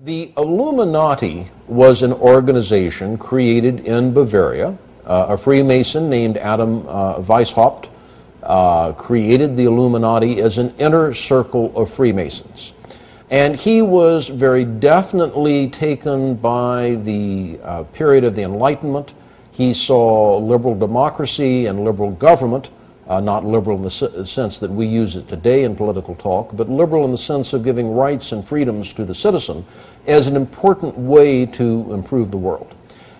The Illuminati was an organization created in Bavaria. A Freemason named Adam Weishaupt created the Illuminati as an inner circle of Freemasons. And he was very definitely taken by the period of the Enlightenment. He saw liberal democracy and liberal government, not liberal in the sense that we use it today in political talk, but liberal in the sense of giving rights and freedoms to the citizen, as an important way to improve the world.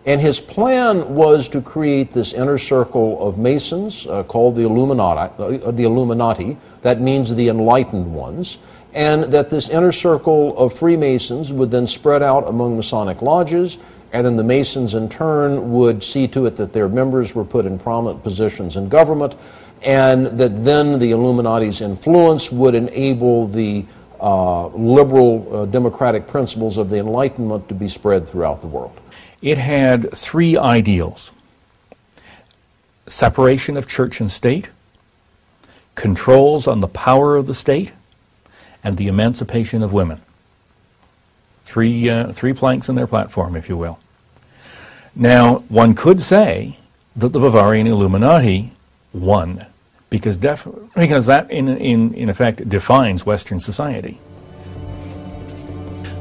And his plan was to create this inner circle of Masons called the Illuminati, that means the enlightened ones, and that this inner circle of Freemasons would then spread out among Masonic lodges, and then the Masons in turn would see to it that their members were put in prominent positions in government, and that then the Illuminati's influence would enable the liberal democratic principles of the Enlightenment to be spread throughout the world. It had three ideals: separation of church and state, controls on the power of the state, and the emancipation of women. Three planks in their platform, if you will. Now, one could say that the Bavarian Illuminati won, because that, in effect, defines Western society.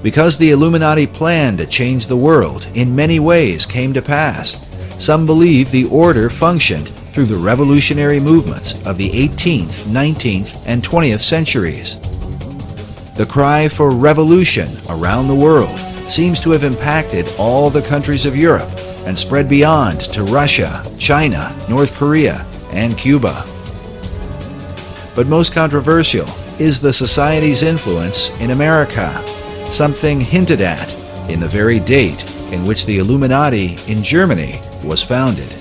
Because the Illuminati plan to change the world in many ways came to pass, some believe the order functioned through the revolutionary movements of the 18th, 19th, and 20th centuries. The cry for revolution around the world seems to have impacted all the countries of Europe and spread beyond to Russia, China, North Korea, and Cuba. But most controversial is the society's influence in America, something hinted at in the very date in which the Illuminati in Germany was founded.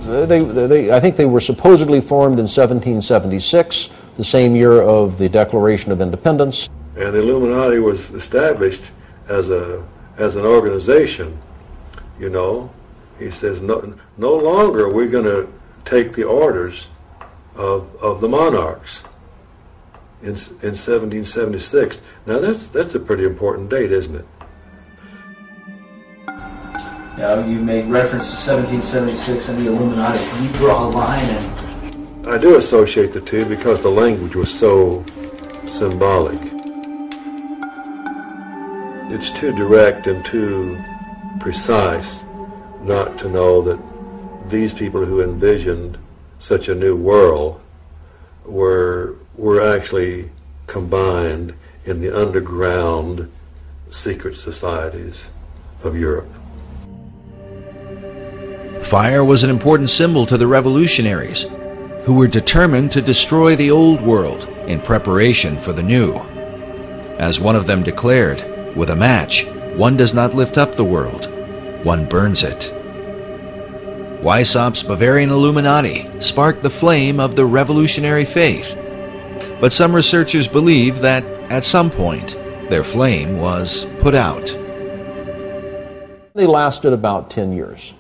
I think they were supposedly formed in 1776, the same year of the Declaration of Independence. And the Illuminati was established as an organization, you know. He says, no longer are we going to take the orders of the monarchs in 1776. Now that's a pretty important date, isn't it? Now, you made reference to 1776 and the Illuminati. Can you draw a line? I do associate the two because the language was so symbolic. It's too direct and too precise not to know that these people who envisioned such a new world were actually combined in the underground secret societies of Europe. Fire was an important symbol to the revolutionaries, who were determined to destroy the old world in preparation for the new. As one of them declared, with a match, one does not lift up the world, one burns it. Weishaupt's Bavarian Illuminati sparked the flame of the revolutionary faith, but some researchers believe that at some point their flame was put out. They lasted about 10 years.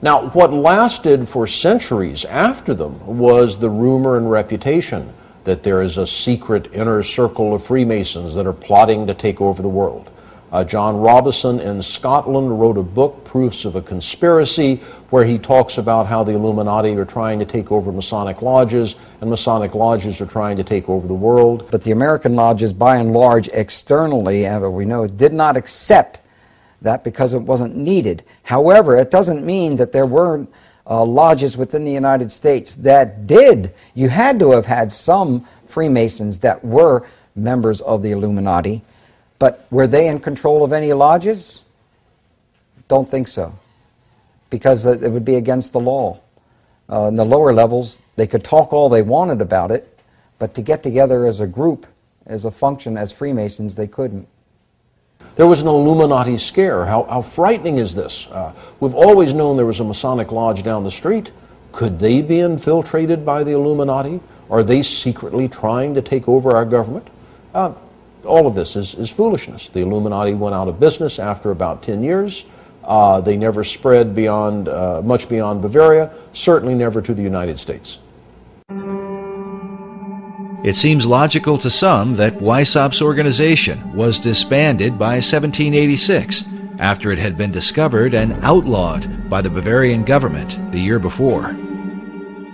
Now, what lasted for centuries after them was the rumor and reputation that there is a secret inner circle of Freemasons that are plotting to take over the world. John Robison in Scotland wrote a book, Proofs of a Conspiracy, where he talks about how the Illuminati are trying to take over Masonic lodges, and Masonic lodges are trying to take over the world. But the American lodges, by and large, externally, we know, did not accept that because it wasn't needed. However, it doesn't mean that there weren't lodges within the United States that did. You had to have had some Freemasons that were members of the Illuminati, but were they in control of any lodges? Don't think so, because it would be against the law. In the lower levels, they could talk all they wanted about it, but to get together as a group, as a function, as Freemasons, they couldn't. There was an Illuminati scare. How frightening is this? We've always known there was a Masonic lodge down the street. Could they be infiltrated by the Illuminati? Are they secretly trying to take over our government? All of this is foolishness. The Illuminati went out of business after about 10 years. They never spread beyond, much beyond Bavaria, certainly never to the United States. It seems logical to some that Weishaupt's organization was disbanded by 1786 after it had been discovered and outlawed by the Bavarian government the year before.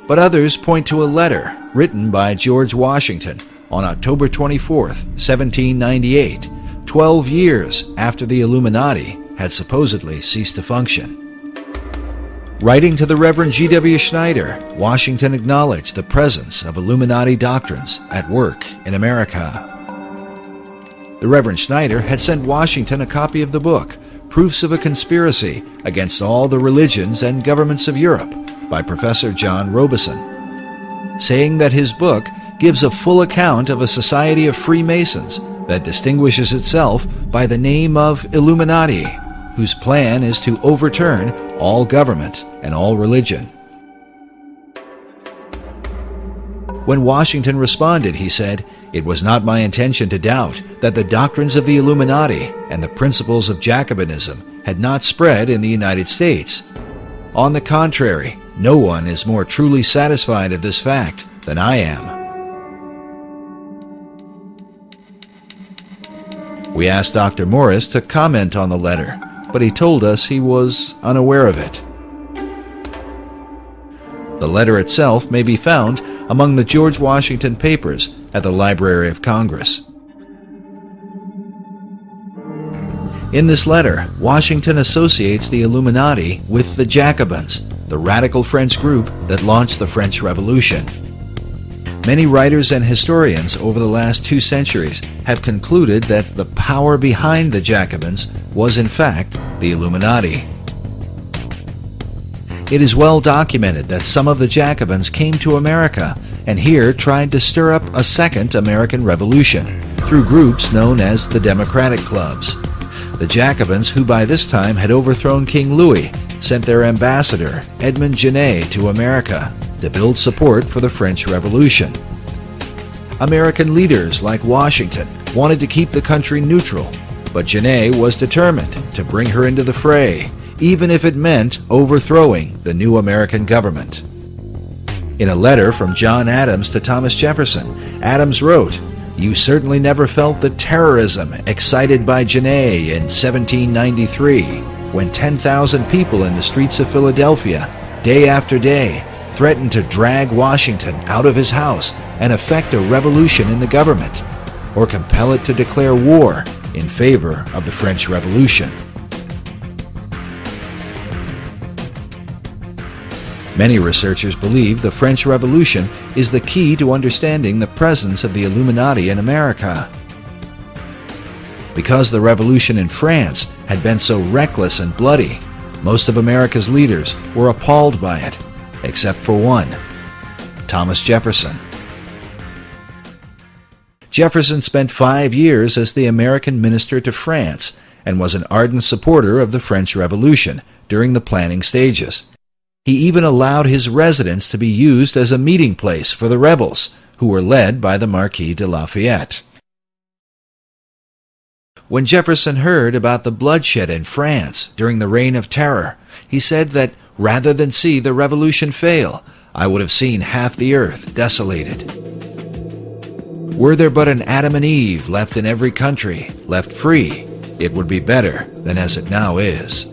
But others point to a letter written by George Washington on October 24, 1798, 12 years after the Illuminati had supposedly ceased to function. Writing to the Reverend G.W. Schneider, Washington acknowledged the presence of Illuminati doctrines at work in America. The Reverend Schneider had sent Washington a copy of the book, Proofs of a Conspiracy Against All the Religions and Governments of Europe, by Professor John Robeson, saying that his book gives a full account of a society of Freemasons that distinguishes itself by the name of Illuminati, whose plan is to overturn all government and all religion. When Washington responded, he said, "It was not my intention to doubt that the doctrines of the Illuminati and the principles of Jacobinism had not spread in the United States. On the contrary, no one is more truly satisfied of this fact than I am." We asked Dr. Morris to comment on the letter, but he told us he was unaware of it. The letter itself may be found among the George Washington papers at the Library of Congress. In this letter, Washington associates the Illuminati with the Jacobins, the radical French group that launched the French Revolution. Many writers and historians over the last 2 centuries have concluded that the power behind the Jacobins was in fact the Illuminati. It is well documented that some of the Jacobins came to America and here tried to stir up a second American Revolution through groups known as the Democratic Clubs. The Jacobins, who by this time had overthrown King Louis, sent their ambassador, Edmond Genet, to America to build support for the French Revolution. American leaders like Washington wanted to keep the country neutral, but Genet was determined to bring her into the fray, even if it meant overthrowing the new American government. In a letter from John Adams to Thomas Jefferson, Adams wrote, "You certainly never felt the terrorism excited by Genet in 1793, when 10,000 people in the streets of Philadelphia, day after day, threatened to drag Washington out of his house and effect a revolution in the government, or compel it to declare war in favor of the French Revolution." Many researchers believe the French Revolution is the key to understanding the presence of the Illuminati in America. Because the revolution in France had been so reckless and bloody, most of America's leaders were appalled by it, except for one, Thomas Jefferson. Jefferson spent 5 years as the American minister to France and was an ardent supporter of the French Revolution during the planning stages. He even allowed his residence to be used as a meeting place for the rebels, who were led by the Marquis de Lafayette. When Jefferson heard about the bloodshed in France during the Reign of Terror, he said that rather than see the revolution fail, I would have seen half the earth desolated. Were there but an Adam and Eve left in every country, left free, it would be better than as it now is.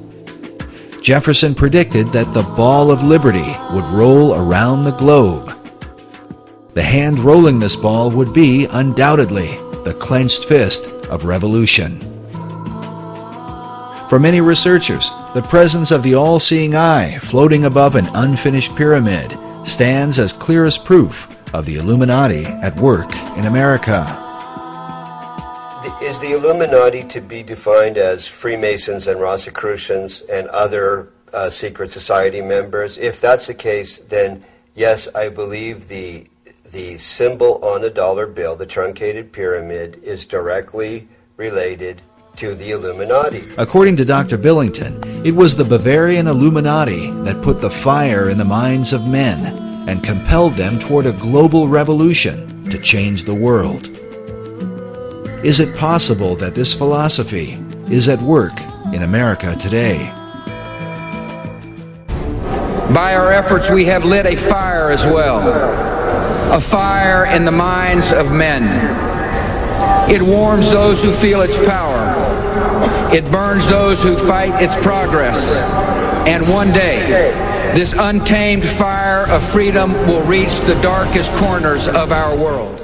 Jefferson predicted that the ball of liberty would roll around the globe. The hand rolling this ball would be, undoubtedly, the clenched fist of revolution. For many researchers, the presence of the all-seeing eye floating above an unfinished pyramid stands as clearest proof of the Illuminati at work in America. Is the Illuminati to be defined as Freemasons and Rosicrucians and other secret society members? If that's the case, then yes, I believe the symbol on the dollar bill, the truncated pyramid, is directly related to the Illuminati. According to Dr. Billington, it was the Bavarian Illuminati that put the fire in the minds of men and compelled them toward a global revolution to change the world. Is it possible that this philosophy is at work in America today? By our efforts, we have lit a fire as well. a fire in the minds of men. It warms those who feel its power. It burns those who fight its progress. And one day, this untamed fire of freedom will reach the darkest corners of our world.